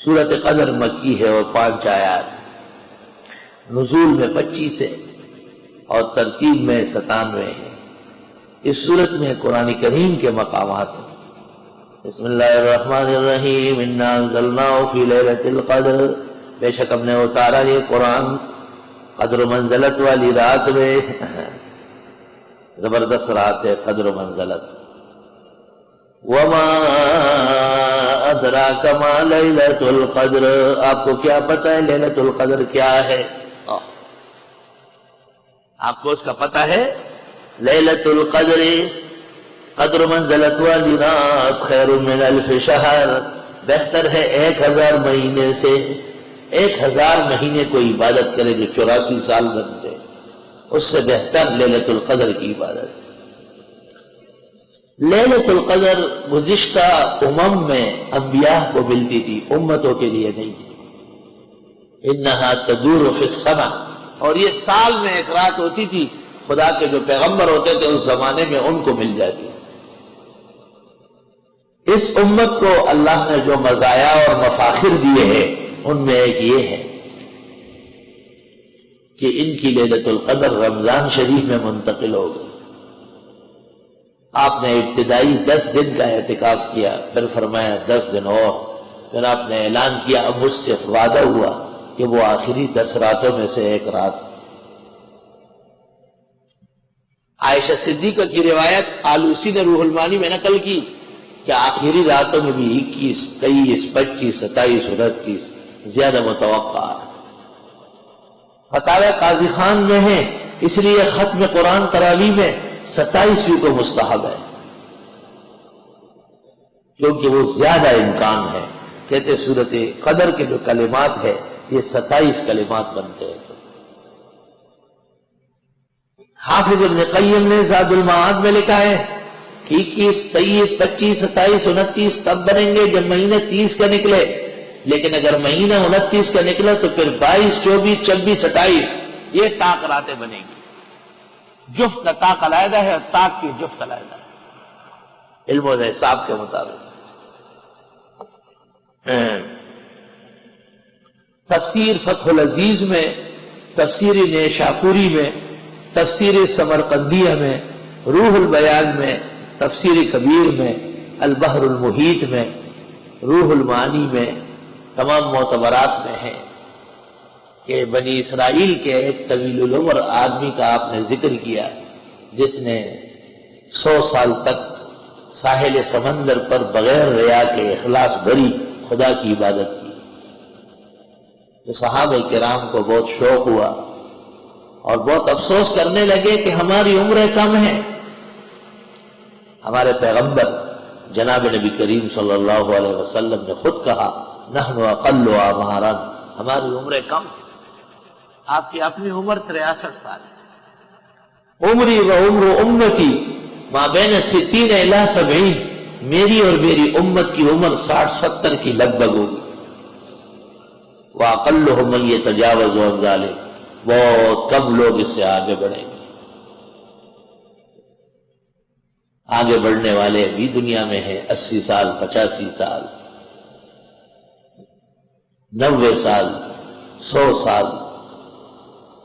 سورت قدر مکی ہے اور 5 آیات، نزول میں 25 ہے اور ترتیب میں 97 ہے۔ اس سورت میں قرآن کریم کے مقامات ہیں۔ بسم اللہ الرحمن الرحیم، انا انزلناہ فی لیلۃ القدر، بے شک ہم نے اتارا یہ قرآن قدر و منزلت والی رات میں۔ زبردست رات ہے قدر و منزلت۔ وما ادراک ما لیلۃ القدر، آپ کو کیا پتہ ہے لیلۃ القدر کیا ہے؟ آپ کو اس کا پتہ ہے؟ لیلۃ القدر قدر و منزلت والی رات خیر من الف شہر، بہتر ہے 1000 مہینے سے۔ 1000 مہینے کو عبادت کرے جو 84 سال بنتے، اس سے بہتر لیلۃ القدر کی عبادت۔ لیلۃ القدر گزشتہ میں انبیاء کو ملتی تھی، امتوں کے لیے نہیں تھی۔ انہا تدور فی السماء، اور یہ سال میں ایک رات ہوتی تھی، خدا کے جو پیغمبر ہوتے تھے اس زمانے میں ان کو مل جاتی۔ اس امت کو اللہ نے جو مزایا اور مفاخر دیے ہیں ان میں ایک یہ ہے کہ ان کی لیلۃ القدر رمضان شریف میں منتقل ہو گئی۔ آپ نے ابتدائی 10 دن کا اعتکاف کیا، پھر فرمایا 10 دن اور، پھر آپ نے اعلان کیا اب مجھ سے وعدہ ہوا کہ وہ آخری 10 راتوں میں سے ایک رات۔ عائشہ صدیقہ کی روایت آلوسی نے روح المانی میں نقل کی کہ آخری راتوں میں بھی 21، 23، 25، 27 اور 29 زیادہ متوقع ہے۔ فتاوی قاضی خان میں ہے، اس لیے ختم قرآن تراویح میں 27ویں کو مستحب ہے، کیونکہ وہ زیادہ امکان ہے۔ کہتے سورت قدر کے جو کلمات ہے یہ 27 کلمات بنتے ہیں۔ حافظ ابن قیم نے زاد المعاد میں لکھا ہے کہ 21، 23، 25، 27، 29 تب بنیں گے جب مہینہ 30 کا نکلے، لیکن اگر مہینہ 29 کا نکلا تو پھر 22، 24، 26، 28 یہ طاق راتیں بنیں گی۔ جفت کا طاق علیحدہ ہے اور طاق کی جفت علیحدہ ہے، علم و حساب کے مطابق۔ تفسیر فتح العزیز میں، تفسیر نیشاپوری میں، تفسیر سمرقندیہ میں، روح البیان میں، تفسیر کبیر میں، البحر المحیط میں، روح المعانی میں، تمام معتبرات میں ہے کہ بنی اسرائیل کے ایک طویل العمر آدمی کا آپ نے ذکر کیا جس نے 100 سال تک ساحل سمندر پر بغیر ریا کے اخلاص بھری خدا کی عبادت کی۔ تو صحابہ کرام کو بہت شوق ہوا اور بہت افسوس کرنے لگے کہ ہماری عمریں کم ہیں۔ ہمارے پیغمبر جناب نبی کریم صلی اللہ علیہ وسلم نے خود کہا نحن اقل اعمارا، ہماری عمریں کم ہیں۔ آپ کی اپنی عمر 63 سال ہے۔ عمری و عمر امتی ما بین 60 الی 70، میری اور میری امت کی عمر 60-70 کی لگ بھگ ہوگی۔ وَأَقَلُّهُمْ مَنْ يَتَجَاوَزُ عَنْ ذَلِكَ، بہت کم لوگ اس سے آگے بڑھیں گے۔ آگے بڑھنے والے بھی دنیا میں ہیں، 80 سال، 85 سال، 90 سال، 100 سال۔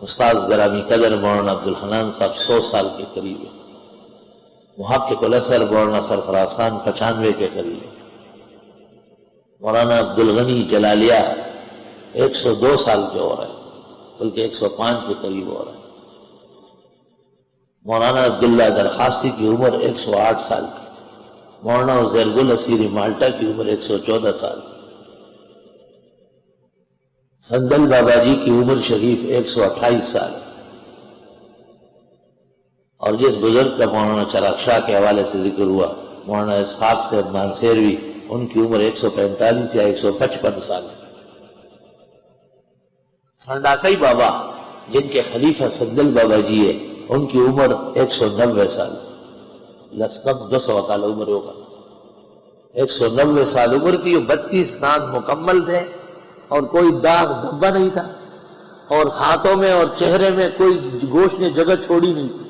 استاذ گرامی قدر مولانا عبدالحنان صاحب 100 سال کے قریب ہیں۔ محقق الازہر مولانا سرفراز خان 95 کے قریب ہیں۔ مولانا عبدالغنی جلالیہ 102 سال کے ہو رہے ہیں، بلکہ 105 کے قریب ہو رہے ہیں۔ مولانا عبداللہ درخواستی کی عمر 108 سال کی، مولانا عزیر گل اسیری مالٹا کی عمر 114 سال کی، سندل بابا جی کی عمر شریف 128 سال ہے، اور جس بزرگ کا مولانا چراغ شاہ کے حوالے سے ذکر ہوا مولانا اسحاق سے عدنان سیروی، ان کی عمر 145 یا 155 سال ہے۔ سنڈاکئی بابا جن کے خلیفہ سندل بابا جی ہے، ان کی عمر 190 سال، لسکم 200 سال عمر ہوگا۔ 190 سال عمر تھی، 32 دانت مکمل تھے اور کوئی داغ دھبا نہیں تھا، اور ہاتھوں میں اور چہرے میں کوئی گوشت نے جگہ چھوڑی نہیں تھی۔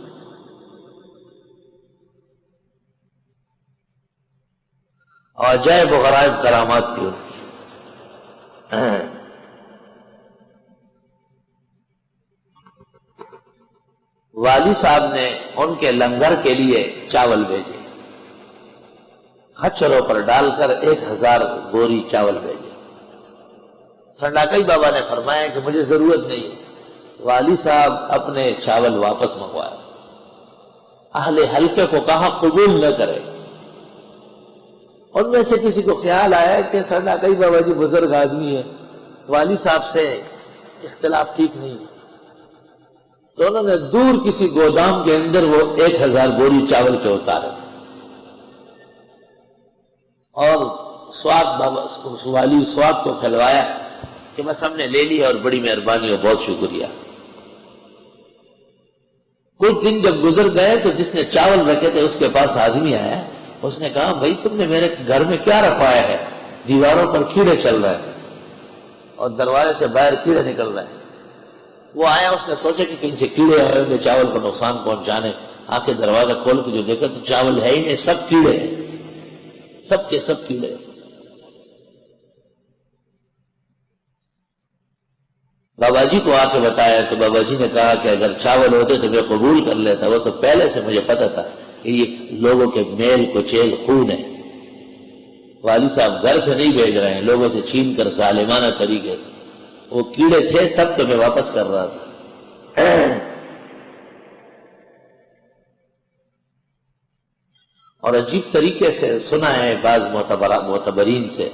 عجائب و غرائب کرامات تھی ان کی۔ والی صاحب نے ان کے لنگر کے لیے چاول بھیجے، خچروں پر ڈال کر 1000 بوری چاول بھیجے۔ سنڈاکئی بابا نے فرمایا کہ مجھے ضرورت نہیں ہے، والی صاحب اپنے چاول واپس منگوائے۔ اہل حلقے کو کہا قبول نہ کرے۔ ان میں سے کسی کو خیال آیا کہ سنڈاکئی بابا جی بزرگ آدمی ہے، والی صاحب سے اختلاف ٹھیک نہیں ہے، تو انہوں نے دور کسی گودام کے اندر وہ 1000 بوری چاول کے اتارے اور سواد بابا والی سواد کو کھلوایا کہ بس ہم نے لے لیا اور بڑی مہربانی اور بہت شکریہ۔ کچھ دن جب گزر گئے تو جس نے چاول رکھے تھے اس کے پاس آدمی آیا، اس نے کہا بھائی تم نے میرے گھر میں کیا رکھوایا ہے؟ دیواروں پر کیڑے چل رہے ہیں اور دروازے سے باہر کیڑے نکل رہے ہیں۔ وہ آیا، اس نے سوچا کہ کہیں سے کیڑے آئے ہوں گے چاول کو نقصان پہنچانے، آ کے دروازہ کھول کے جو دیکھا تو چاول ہے ہی نہیں، سب کیڑے ہیں، سب کے سب کیڑے ہیں۔ بابا جی کو آ کے بتایا تو بابا جی نے کہا کہ اگر چاول ہوتے تو میں قبول کر لیتا، وہ تو پہلے سے مجھے پتا تھا کہ یہ لوگوں کے میل کچیل خون ہے، والی صاحب گھر سے نہیں بھیج رہے ہیں، لوگوں سے چھین کر ظالمانہ طریقے سے، وہ کیڑے تھے تب تو میں واپس کر رہا تھا۔ اور عجیب طریقے سے سنا ہے بعض معتبرین سے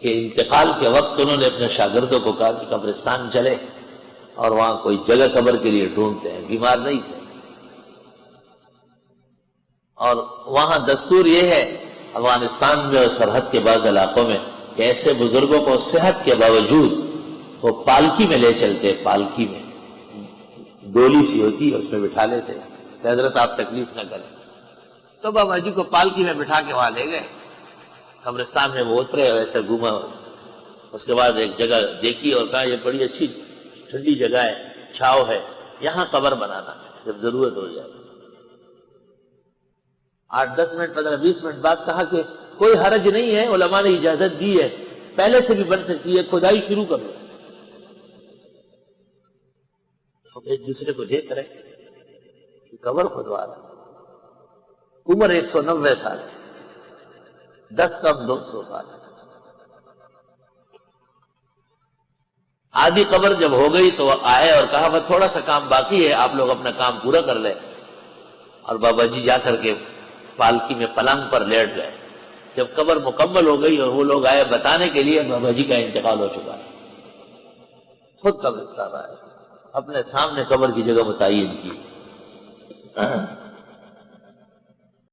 کہ انتقال کے وقت انہوں نے اپنے شاگردوں کو کہا کہ قبرستان چلے اور وہاں کوئی جگہ قبر کے لیے ڈھونڈتے ہیں، بیمار نہیں تھے۔ اور وہاں دستور یہ ہے افغانستان میں اور سرحد کے بعض علاقوں میں کہ ایسے بزرگوں کو صحت کے باوجود وہ پالکی میں لے چلتے، پالکی میں ڈولی سی ہوتی ہے اس میں بٹھا لیتے کہ حضرت آپ تکلیف نہ کریں۔ تو بابا جی کو پالکی میں بٹھا کے وہاں لے گئے، قبرستان میں وہ اترے، ایسے گھوما، اس کے بعد ایک جگہ دیکھی اور کہا یہ بڑی اچھی ٹھنڈی جگہ ہے، چھاؤ ہے، یہاں قبر بنانا جب ضرورت ہو جائے۔ 8-10 منٹ 15-20 منٹ بعد کہا کہ کوئی حرج نہیں ہے، علماء نے اجازت دی ہے، پہلے سے بھی بن سکتی ہے، کھدائی شروع کر لو۔ ایک دوسرے کو دیکھ رہے کہ قبر کھدوا رہا، عمر 190 سال، 10 کم 200 سال۔ آدھی قبر جب ہو گئی تو آئے اور کہا بس تھوڑا سا کام باقی ہے، آپ لوگ اپنا کام پورا کر لیں۔ اور بابا جی جا کر کے پالکی میں پلنگ پر لیٹ گئے۔ جب قبر مکمل ہو گئی اور وہ لوگ آئے بتانے کے لیے بابا جی کا انتقال ہو چکا ہے، خود قبرستان آئے، اپنے سامنے قبر کی جگہ متعین کی۔